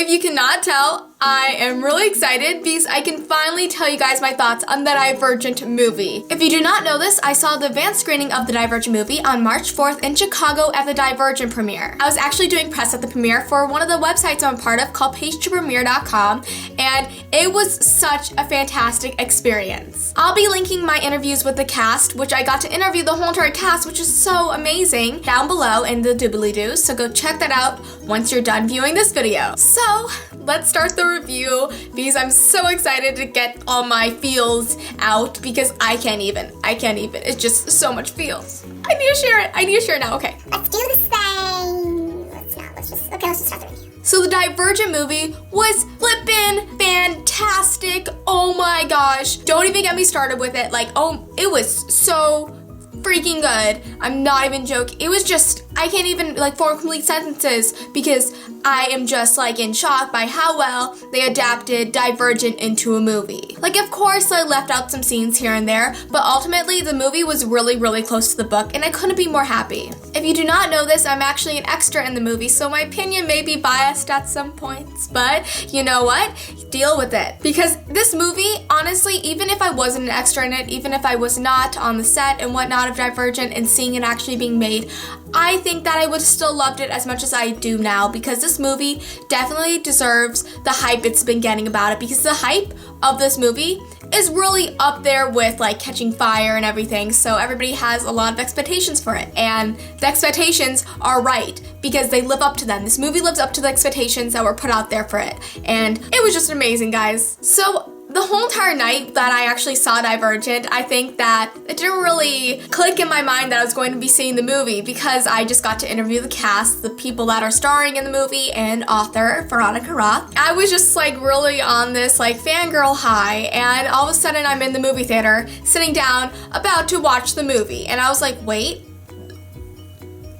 If you cannot tell, I am really excited because I can finally tell you guys my thoughts on the Divergent movie. If you do not know this, I saw the advanced screening of the Divergent movie on March 4th in Chicago at the Divergent premiere. I was actually doing press at the premiere for one of the websites I'm a part of called pagetopremiere.com, and it was such a fantastic experience. I'll be linking my interviews with the cast, which I got to interview the whole entire cast, which is so amazing, down below in the doobly-doo, so go check that out once you're done viewing this video. So, let's start the review because I'm so excited to get all my feels out because I can't even. It's just so much feels. I need to share it now, okay. Let's do this thing. Let's just start the review. So the Divergent movie was flippin' fantastic. Oh my gosh. Don't even get me started with it. It was so freaking good. I'm not even joking. It was just, I can't even form complete sentences because I am just in shock by how well they adapted Divergent into a movie. Of course I left out some scenes here and there, but ultimately the movie was really, really close to the book and I couldn't be more happy. If you do not know this, I'm actually an extra in the movie, so my opinion may be biased at some points, but you know what? Deal with it. Because this movie, honestly, even if I wasn't an extra in it, even if I was not on the set and whatnot of Divergent and seeing it actually being made, I think that I would have still loved it as much as I do now because this movie definitely deserves the hype it's been getting about it because the hype of this movie is really up there with Catching Fire and everything, so everybody has a lot of expectations for it, and the expectations are right because they live up to them. This movie lives up to the expectations that were put out there for it, and it was just amazing, guys. So the whole entire night that I actually saw Divergent, I think that it didn't really click in my mind that I was going to be seeing the movie because I just got to interview the cast, the people that are starring in the movie, and author Veronica Roth. I was just really on this fangirl high, and all of a sudden I'm in the movie theater, sitting down, about to watch the movie, and I was like, wait,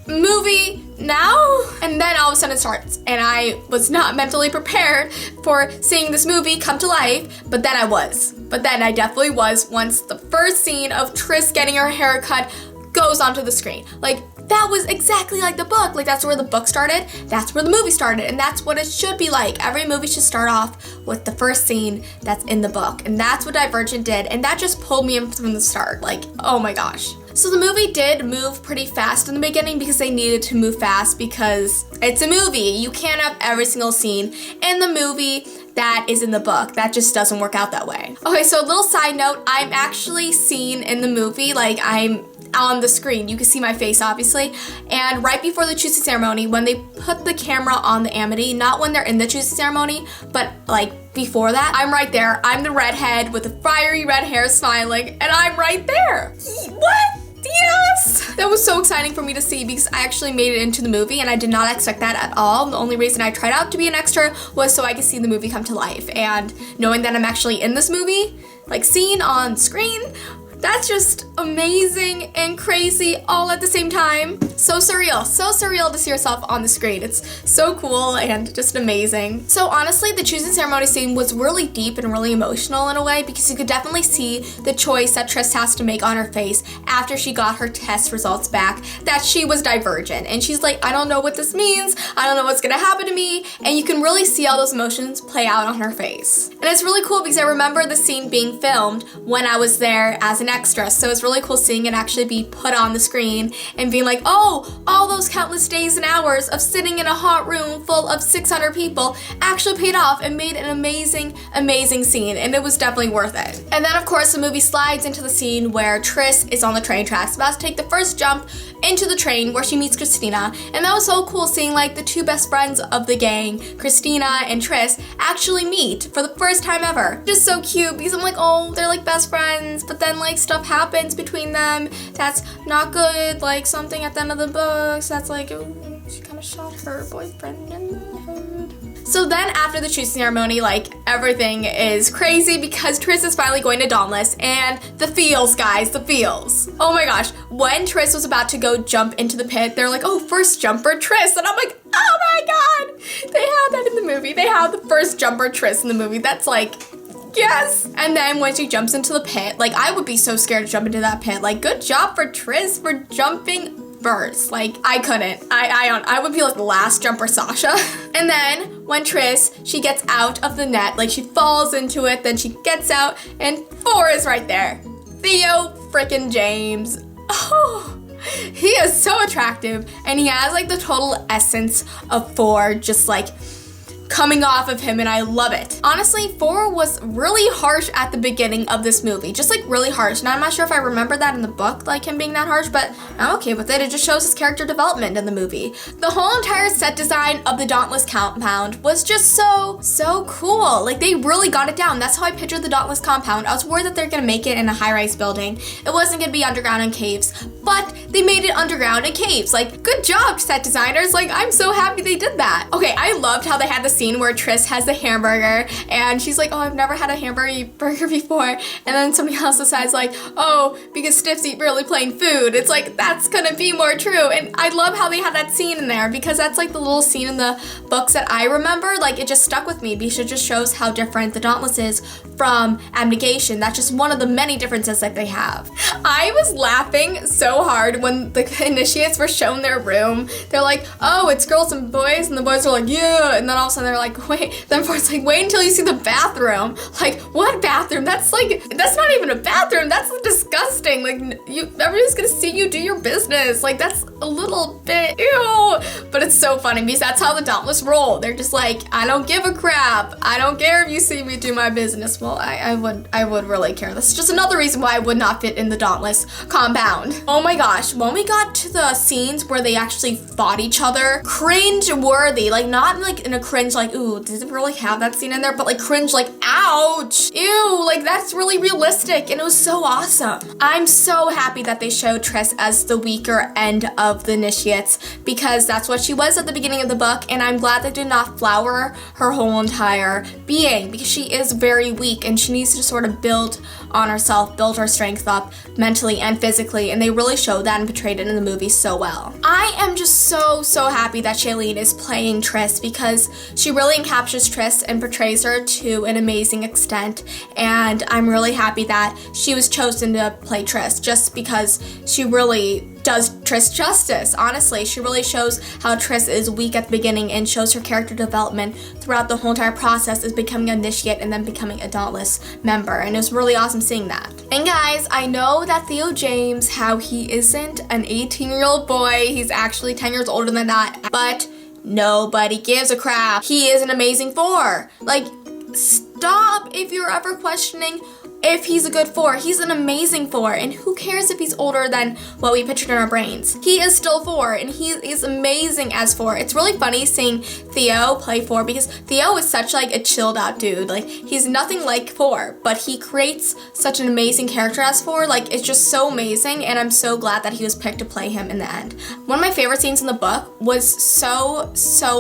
movie now? And then all of a sudden it starts, and I was not mentally prepared for seeing this movie come to life, but then I was. But then I definitely was once the first scene of Tris getting her hair cut goes onto the screen. That was exactly like the book. That's where the book started, that's where the movie started, and that's what it should be like. Every movie should start off with the first scene that's in the book, and that's what Divergent did, and that just pulled me in from the start. Oh my gosh. So the movie did move pretty fast in the beginning because they needed to move fast because it's a movie. You can't have every single scene in the movie that is in the book. That just doesn't work out that way. Okay, so a little side note, I'm actually seen in the movie, I'm on the screen. You can see my face, obviously. And right before the choosing ceremony, when they put the camera on the Amity, not when they're in the choosing ceremony, but before that, I'm right there. I'm the redhead with the fiery red hair smiling, and I'm right there. What? Yes! That was so exciting for me to see because I actually made it into the movie and I did not expect that at all. The only reason I tried out to be an extra was so I could see the movie come to life. And knowing that I'm actually in this movie, seen on screen, that's just amazing and crazy all at the same time. So surreal to see yourself on the screen. It's so cool and just amazing. So honestly, the choosing ceremony scene was really deep and really emotional in a way because you could definitely see the choice that Tris has to make on her face after she got her test results back that she was Divergent. And she's like, I don't know what this means. I don't know what's gonna happen to me. And you can really see all those emotions play out on her face. And it's really cool because I remember the scene being filmed when I was there as an extra, so it's really cool seeing it actually be put on the screen and being oh, all those countless days and hours of sitting in a hot room full of 600 people actually paid off and made an amazing scene, and it was definitely worth it. And then of course the movie slides into the scene where Tris is on the train tracks about to take the first jump into the train where she meets Christina, and that was so cool seeing the two best friends of the gang, Christina and Tris, actually meet for the first time ever. Just so cute because I'm oh, they're best friends, but then stuff happens between them that's not good, something at the end of the books that's oh, she kind of shot her boyfriend in the head. So then after the choosing ceremony, everything is crazy because Tris is finally going to Dauntless, and the feels, guys, the feels. Oh my gosh, when Tris was about to go jump into the pit, they're oh, first jumper Tris, and I'm oh my god, they have that in the movie. They have the first jumper Tris in the movie. That's yes! And then when she jumps into the pit, I would be so scared to jump into that pit. Good job for Tris for jumping verse. Like, I couldn't. I would be like the last jumper Sasha. And then when she gets out of the net, like she falls into it, then she gets out, and 4 is right there. Theo frickin' James. Oh, he is so attractive, and he has like the total essence of 4, just like coming off of him, and I love it. Honestly, 4 was really harsh at the beginning of this movie, just like really harsh. Now I'm not sure if I remember that in the book, like him being that harsh, but I'm okay with it. It just shows his character development in the movie. The whole entire set design of the Dauntless compound was just so cool. Like, they really got it down. That's how I pictured the Dauntless compound. I was worried that they're gonna make it in a high-rise building. It wasn't gonna be underground in caves, but they made it underground in caves. Like, good job, set designers. Like, I'm so happy they did that. Okay, I loved how they had the scene where Tris has the hamburger and she's like, oh, I've never had a hamburger before. And then somebody else decides like, oh, because stiffs eat really plain food. It's like, that's gonna be more true. And I love how they had that scene in there because that's like the little scene in the books that I remember. Like, it just stuck with me because it just shows how different the Dauntless is from Abnegation. That's just one of the many differences that they have. I was laughing so hard when the initiates were shown their room. They're like, oh, it's girls and boys, and the boys are like, yeah, and then all of a sudden they're like, wait, then it's like, wait until you see the bathroom. Like, what bathroom? That's not even a bathroom. That's disgusting. Like, everybody's gonna see you do your business. Like, that's a little bit ew. But it's so funny because that's how the Dauntless roll. They're just like, I don't give a crap. I don't care if you see me do my business. Well, I would really care. This is just another reason why I would not fit in the Dauntless compound. Oh my gosh, when we got to the scenes where they actually fought each other, cringe-worthy. Like, not like in a cringe like, ooh, does it really have that scene in there? But like cringe like, ouch, ew, like that's really realistic and it was so awesome. I'm so happy that they showed Tris as the weaker end of the initiates because that's what she was at the beginning of the book, and I'm glad they did not flower her whole entire being because she is very weak and she needs to sort of build on herself, build her strength up mentally and physically, and they really showed that and portrayed it in the movie so well. I am just so happy that Shailene is playing Tris because she really captures Tris and portrays her to an amazing extent, and I'm really happy that she was chosen to play Tris just because she really does Tris justice. Honestly, she really shows how Tris is weak at the beginning and shows her character development throughout the whole entire process as becoming an initiate and then becoming a Dauntless member, and it was really awesome seeing that. And guys, I know that Theo James, how he isn't an 18-year-old boy, he's actually 10 years older than that, but nobody gives a crap. He is an amazing 4. Like, stop if you're ever questioning if he's a good 4. He's an amazing 4, and who cares if he's older than what we pictured in our brains. He is still 4, and he is amazing as 4. It's really funny seeing Theo play 4 because Theo is such like a chilled out dude. Like, he's nothing like 4, but he creates such an amazing character as 4. Like, it's just so amazing, and I'm so glad that he was picked to play him in the end. One of my favorite scenes in the book was so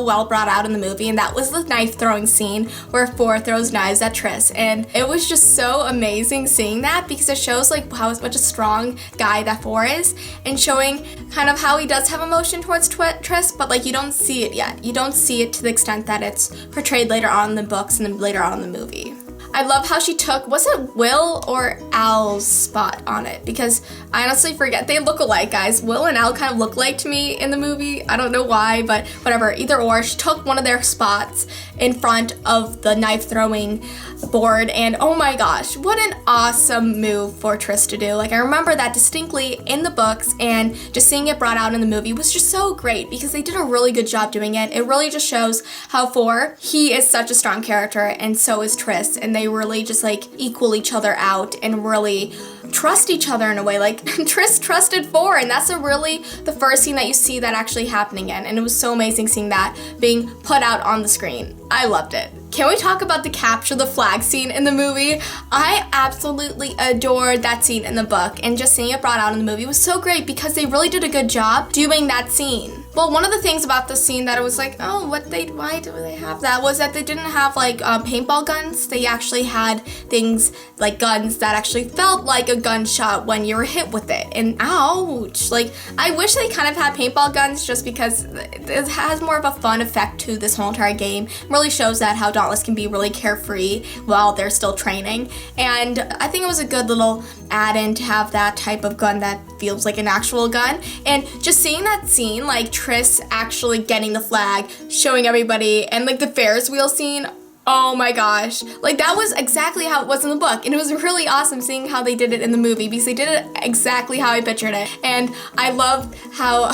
well brought out in the movie, and that was the knife throwing scene where 4 throws knives at Tris, and it was just so amazing seeing that because it shows like how much a strong guy that 4 is, and showing kind of how he does have emotion towards Tris, but like you don't see it yet. You don't see it to the extent that it's portrayed later on in the books and then later on in the movie. I love how she took, was it Will or Al's spot on it? Because I honestly forget. They look alike, guys. Will and Al kind of look alike to me in the movie. I don't know why, but whatever. Either or, she took one of their spots in front of the knife throwing board, and oh my gosh, what an awesome move for Tris to do. Like, I remember that distinctly in the books, and just seeing it brought out in the movie was just so great because they did a really good job doing it. It really just shows how 4, he is such a strong character, and so is Tris, and they really just like equal each other out and really trust each other in a way. Like, Tris trusted 4, and that's really the first scene that you see that actually happening in, and it was so amazing seeing that being put out on the screen. I loved it. Can we talk about the capture the flag scene in the movie? I absolutely adored that scene in the book, and just seeing it brought out in the movie was so great because they really did a good job doing that scene. Well, one of the things about this scene that it was like, oh, why do they have that, was that they didn't have like paintball guns. They actually had things like guns that actually felt like a gunshot when you were hit with it. And ouch, like I wish they kind of had paintball guns just because it has more of a fun effect to this whole entire game. It really shows that how Dauntless can be really carefree while they're still training. And I think it was a good little add-in to have that type of gun that feels like an actual gun. And just seeing that scene, like Triss actually getting the flag, showing everybody, and like the Ferris wheel scene, oh my gosh. Like that was exactly how it was in the book. And it was really awesome seeing how they did it in the movie because they did it exactly how I pictured it. And I loved how...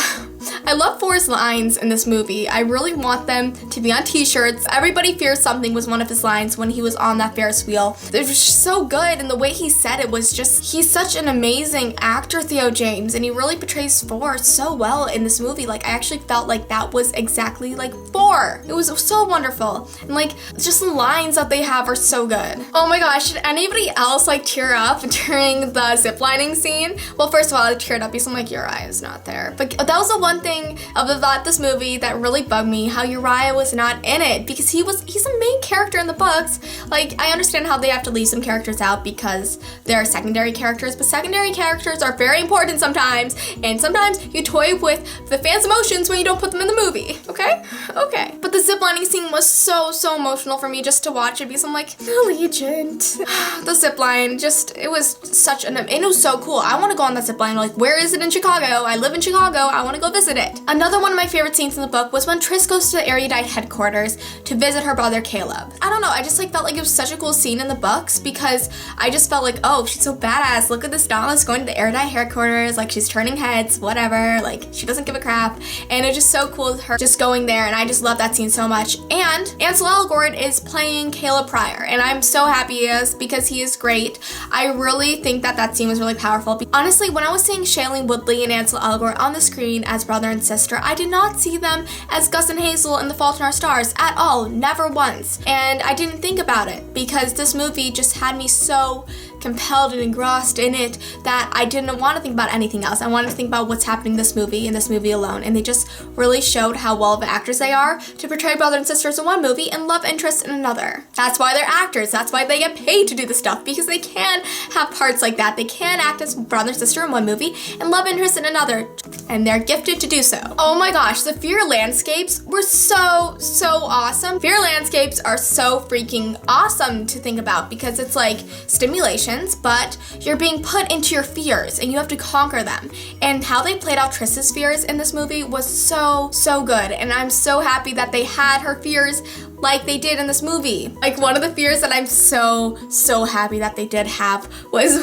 I love Forrest's lines in this movie. I really want them to be on t-shirts. Everybody fears something was one of his lines when he was on that Ferris wheel. It was just so good, and the way he said it was just, he's such an amazing actor, Theo James, and he really portrays Forrest so well in this movie. Like, I actually felt like that was exactly like Thor. It was so wonderful. And like, just the lines that they have are so good. Oh my gosh, did anybody else like tear up during the ziplining scene? Well, first of all, I teared up because I'm like, Uriah is not there. But that was the one thing about this movie that really bugged me, how Uriah was not in it, because he's a main character in the books. Like, I understand how they have to leave some characters out because they're secondary characters, but secondary characters are very important sometimes, and sometimes you toy with the fans' emotions when you don't put them in the movie, okay? Okay. But the ziplining scene was so emotional for me just to watch it because I'm like, Allegiant. The zipline, it was so cool. I want to go on that zipline. Like, where is it in Chicago? I live in Chicago. I want to go visit it. Another one of my favorite scenes in the book was when Triss goes to the Erudite headquarters to visit her brother Caleb. I don't know, I just like felt like it was such a cool scene in the books because I just felt like, oh, she's so badass. Look at this Dauntless going to the Erudite headquarters, like she's turning heads, whatever, like she doesn't give a crap. And it's just so cool with her just going there, and I just love that scene so much. And Ansel Elgort is playing Caleb Pryor, and I'm so happy he is because he is great. I really think that scene was really powerful. Honestly, when I was seeing Shailene Woodley and Ansel Elgort on the screen as brother and sister, I did not see them as Gus and Hazel in The Fault in Our Stars at all, never once. And I didn't think about it because this movie just had me so compelled and engrossed in it that I didn't want to think about anything else. I wanted to think about what's happening in this movie alone, and they just really showed how well of actors they are to portray brother and sisters in one movie and love interest in another. That's why they're actors. That's why they get paid to do this stuff, because they can have parts like that. They can act as brother and sister in one movie and love interest in another, and they're gifted to do so. Oh my gosh, the Fear landscapes were so awesome. Fear landscapes are so freaking awesome to think about because it's like stimulation, but you're being put into your fears and you have to conquer them. And how they played out Triss's fears in this movie was so good, and I'm so happy that they had her fears like they did in this movie. Like, one of the fears that I'm so happy that they did have was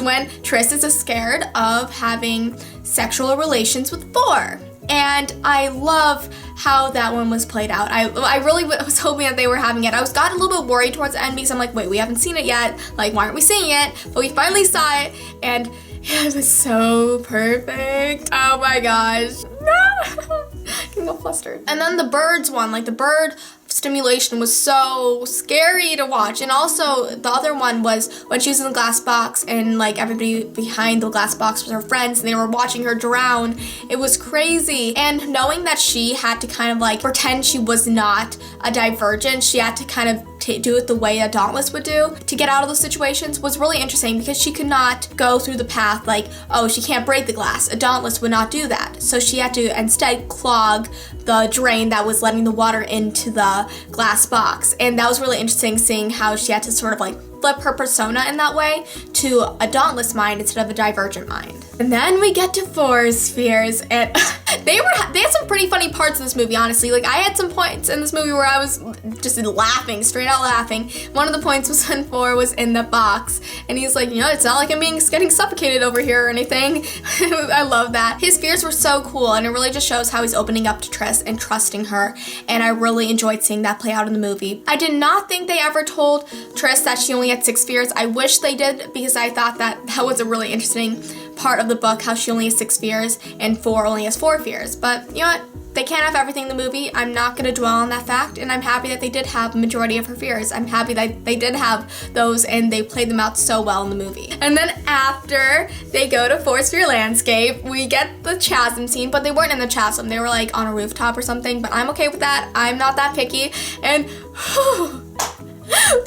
when Triss is scared of having sexual relations with Thor. And I love how that one was played out. I really was hoping that they were having it. I got a little bit worried towards the end because I'm like, wait, we haven't seen it yet. Like, why aren't we seeing it? But we finally saw it, and it was so perfect. Oh my gosh. No! I can go flustered. And then the birds one, like the bird stimulation was so scary to watch. And also the other one was when she was in the glass box and like everybody behind the glass box was her friends and they were watching her drown. It was crazy. And knowing that she had to kind of like pretend she was not a divergent, she had to kind of do it the way a Dauntless would do to get out of those situations was really interesting because she could not go through the path like, oh, she can't break the glass. A Dauntless would not do that. So she had to instead clog the drain that was letting the water into the glass box. And that was really interesting seeing how she had to sort of like flip her persona in that way to a Dauntless mind instead of a Divergent mind. And then we get to Forest fears, and they had some pretty funny parts in this movie, honestly. Like, I had some points in this movie where I was just laughing, straight out laughing. One of the points was when Thor was in the box, and he's like, you know, it's not like I'm getting suffocated over here or anything. I love that. His fears were so cool, and it really just shows how he's opening up to Triss and trusting her, and I really enjoyed seeing that play out in the movie. I did not think they ever told Triss that she only had 6 fears. I wish they did, because I thought that was a really interesting part of the book how she only has 6 fears and 4 only has 4 fears. But you know what? They can't have everything in the movie. I'm not going to dwell on that fact, and I'm happy that they did have the majority of her fears. I'm happy that they did have those, and they played them out so well in the movie. And then after they go to Forest Fear Landscape, we get the chasm scene, but they weren't in the chasm. They were like on a rooftop or something, but I'm okay with that. I'm not that picky. And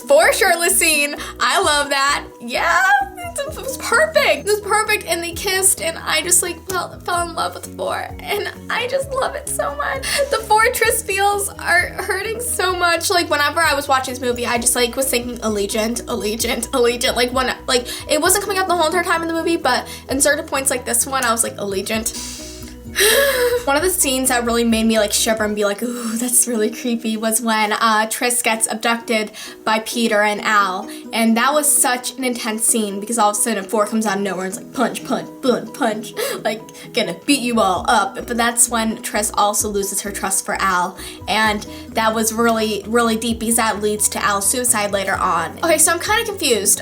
for shirtless scene, I love that. Yeah, it was perfect. It was perfect, and they kissed, and I just like fell in love with 4, and I just love it so much. The 4 Tris feels are hurting so much. Like whenever I was watching this movie, I just like was thinking Allegiant. Like when it wasn't coming up the whole entire time in the movie, but in certain points like this one, I was like Allegiant. One of the scenes that really made me like shiver and be like, ooh, that's really creepy, was when Tris gets abducted by Peter and Al. And that was such an intense scene because all of a sudden 4 comes out of nowhere and it's like punch, punch, boom, punch, like gonna beat you all up. But that's when Tris also loses her trust for Al. And that was really, really deep because that leads to Al's suicide later on. Okay, so I'm kind of confused.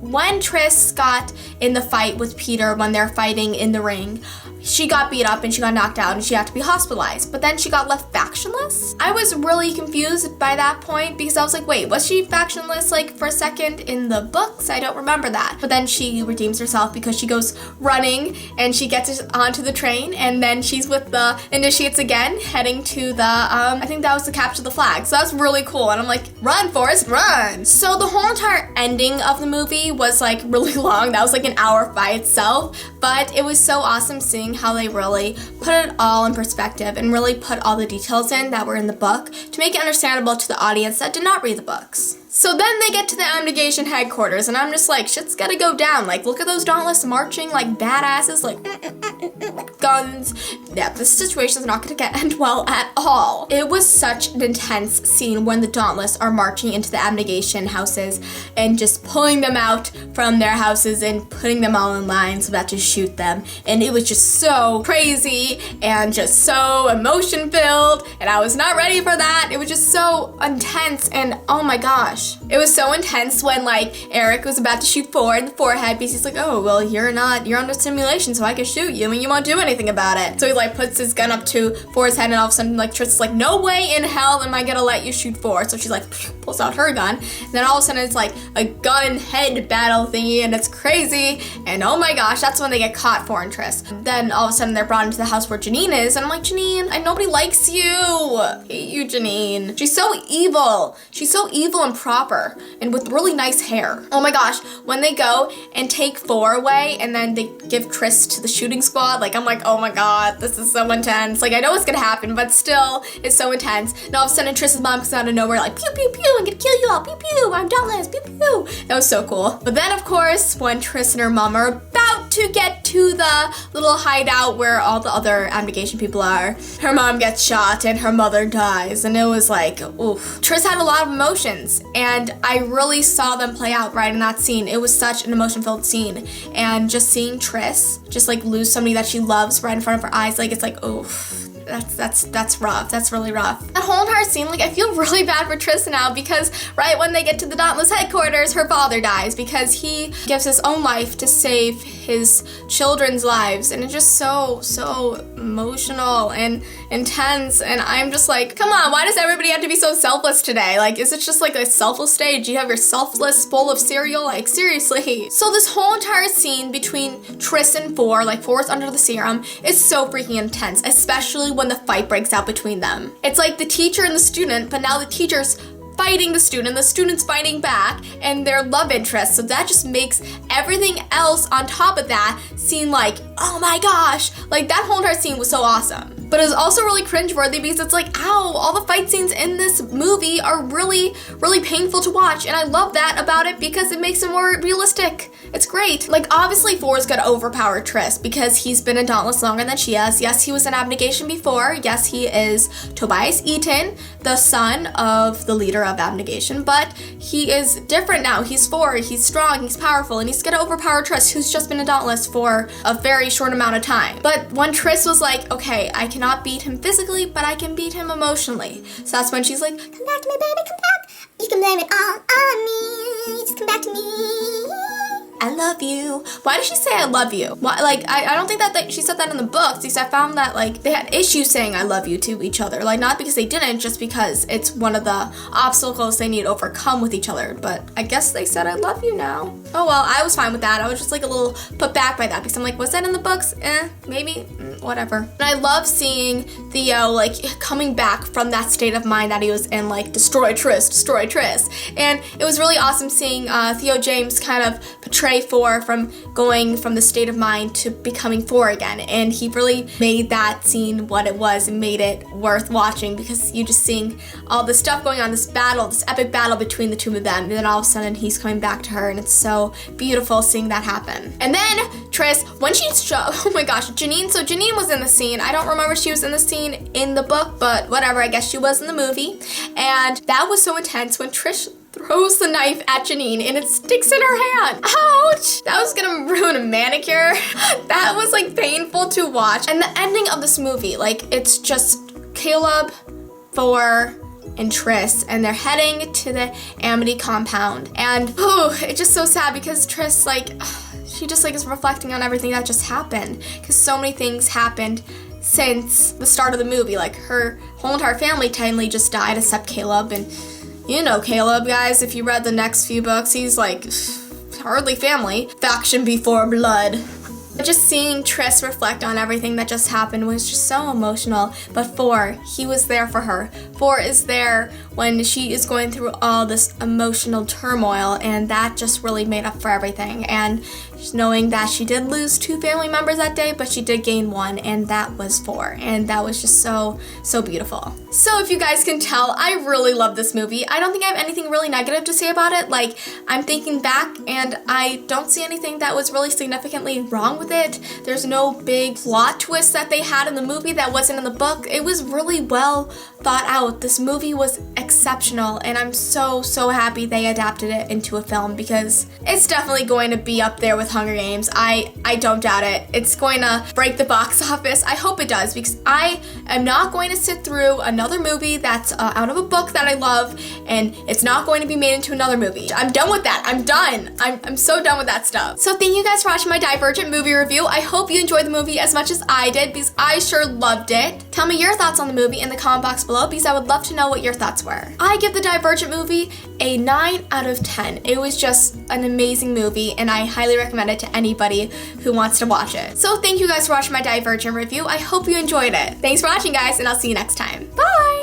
When Tris got in the fight with Peter when they're fighting in the ring, she got beat up and she got knocked out and she had to be hospitalized, but then she got left factionless. I was really confused by that point because I was like, wait, was she factionless like for a second in the books? I don't remember that. But then she redeems herself because she goes running and she gets onto the train, and then she's with the initiates again, heading to the, I think that was to capture the flag. So that's really cool. And I'm like, run, Forrest, run. So the whole entire ending of the movie was like really long. That was like an hour by itself, but it was so awesome seeing how they really put it all in perspective and really put all the details in that were in the book to make it understandable to the audience that did not read the books. So then they get to the Abnegation headquarters, and I'm just like, shit's gotta go down. Like, look at those Dauntless marching like badasses, like guns. Yeah, this situation's not gonna end well at all. It was such an intense scene when the Dauntless are marching into the Abnegation houses and just pulling them out from their houses and putting them all in lines about to shoot them. And it was just so crazy and just so emotion filled, and I was not ready for that. It was just so intense, and oh my gosh. It was so intense when like Eric was about to shoot 4 in the forehead because he's like, oh, well, you're under simulation, so I can shoot you and you won't do anything about it. So he like puts his gun up to 4's head, and all of a sudden like Tris is like, no way in hell am I gonna let you shoot 4. So she's like, pulls out her gun, and then all of a sudden it's like a gun head battle thingy, and it's crazy, and oh my gosh, that's when they get caught, 4 and Tris. Then all of a sudden they're brought into the house where Janine is, and I'm like, Janine, nobody likes you. I hate you, Janine. She's so evil. She's so evil and proper and with really nice hair. Oh my gosh, when they go and take 4 away and then they give Tris to the shooting squad, like I'm like, oh my god, this is so intense. Like I know what's gonna happen, but still, it's so intense. And all of a sudden Tris's mom comes out of nowhere like, pew pew pew, I'm gonna kill you all, pew pew, I'm Dauntless, pew pew. That was so cool. But then of course, when Tris and her mom are about to get to the little hideout where all the other Abnegation people are, her mom gets shot and her mother dies, and it was like, oof. Tris had a lot of emotions, and I really saw them play out right in that scene. It was such an emotion-filled scene, and just seeing Tris just like lose somebody that she loves right in front of her eyes, like it's like, oof. That's rough. That's really rough. That whole entire scene, like I feel really bad for Tris now because right when they get to the Dauntless headquarters, her father dies because he gives his own life to save his children's lives, and it's just so emotional and intense, and I'm just like, come on, why does everybody have to be so selfless today? Like, is it just like a selfless day? Do you have your selfless bowl of cereal? Like, seriously. So this whole entire scene between Tris and 4, like 4 is under the serum, is so freaking intense, especially when the fight breaks out between them. It's like the teacher and the student, but now the teacher's fighting the student's fighting back, and their love interest. So that just makes everything else on top of that seem like, oh my gosh, like that whole entire scene was so awesome. But it was also really cringeworthy because it's like, ow, all the fight scenes in this movie are really, really painful to watch, and I love that about it because it makes it more realistic. It's great. Like, obviously 4 is gonna overpower Tris because he's been in Dauntless longer than she has. Yes, he was in Abnegation before. Yes, he is Tobias Eaton, the son of the leader of Abnegation, but he is different now. He's 4, he's strong, he's powerful, and he's gonna overpower Tris, who's just been in Dauntless for a very short amount of time. But when Tris was like, okay, I cannot beat him physically, but I can beat him emotionally. So that's when she's like, Come back to me, baby, come back. You can blame it all on me. Just come back to me. I love you. Why did she say I love you? Why, like, I don't think that she said that in the books, because I found that, like, they had issues saying I love you to each other. Like, not because they didn't, just because it's one of the obstacles they need to overcome with each other. But I guess they said I love you now. Oh well, I was fine with that. I was just like a little put back by that, because I'm like, was that in the books? Maybe, whatever. And I love seeing Theo, like, coming back from that state of mind that he was in, like, destroy Tris. And it was really awesome seeing Theo James kind of portray 4 from going from the state of mind to becoming 4 again. And he really made that scene what it was and made it worth watching, because you just seeing all this stuff going on, this battle, this epic battle between the two of them, and then all of a sudden he's coming back to her, and it's so beautiful seeing that happen. And then Tris, when she's oh my gosh, Janine, so Janine was in the scene. I don't remember if she was in the scene in the book, but whatever, I guess she was in the movie. And that was so intense when Trish throws the knife at Janine and it sticks in her hand. Ouch! That was gonna ruin a manicure. That was like painful to watch. And the ending of this movie, like, it's just Caleb, Thor, and Tris, and they're heading to the Amity compound. And it's just so sad because Tris, like, she just like is reflecting on everything that just happened, because so many things happened since the start of the movie. Like, her whole entire family technically just died except Caleb, and you know Caleb, guys, if you read the next few books, he's like hardly family. Faction before blood. Just seeing Tris reflect on everything that just happened was just so emotional. But 4, he was there for her. 4 is there when she is going through all this emotional turmoil, and that just really made up for everything. And just knowing that she did lose 2 family members that day, but she did gain 1, and that was 4. And that was just so beautiful. So if you guys can tell, I really love this movie. I don't think I have anything really negative to say about it. Like, I'm thinking back and I don't see anything that was really significantly wrong with it. There's no big plot twist that they had in the movie that wasn't in the book. It was really well thought out. This movie was exceptional, and I'm so happy they adapted it into a film, because it's definitely going to be up there with Hunger Games. I don't doubt it. It's going to break the box office. I hope it does, because I am not going to sit through another movie that's out of a book that I love, and it's not going to be made into another movie. I'm done with that. I'm done. I'm so done with that stuff. So thank you guys for watching my Divergent movie review. I hope you enjoyed the movie as much as I did, because I sure loved it. Tell me your thoughts on the movie in the comment box below, because I would love to know what your thoughts were. I give the Divergent movie a 9 out of 10. It was just an amazing movie, and I highly recommend it to anybody who wants to watch it. So thank you guys for watching my Divergent review. I hope you enjoyed it. Thanks for watching, guys, and I'll see you next time. Bye!